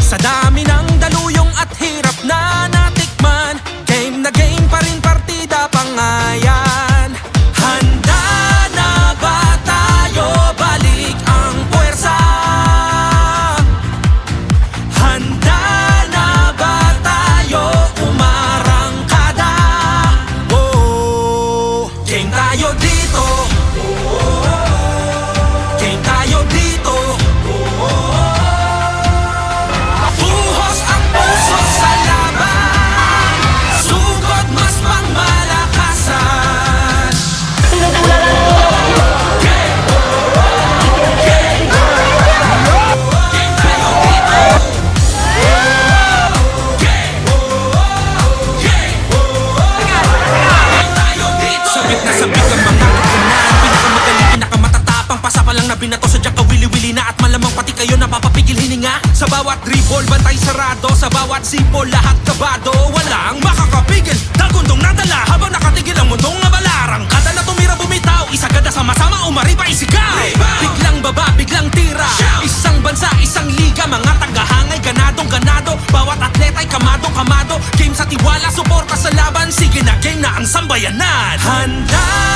Sa dami ng daluyong at hirap na natikman, game na game pa rin, partida pangayan. Handa na ba tayo? Balik ang puwersa. Handa na ba tayo? Umarangkada. Oh, game tayo dito. Game tayo dito. Binato sa Jack, wili-wili na at malamang pati kayo napapapigil hininga. Sa bawat dribble, bantay sarado. Sa bawat sipol, lahat kabado. Walang makakapigil, dagundong nadala habang nakatigil ang mundong nabalarang. Kada na tumira bumitaw, isagada sama-sama umariba isigaw. Biglang baba, biglang tira. Isang bansa, isang liga, mga tagahangay ganadong ganado. Bawat atleta ay kamadong kamado. Game sa tiwala, suporta sa laban. Sige na, game na ang sambayanan. Handa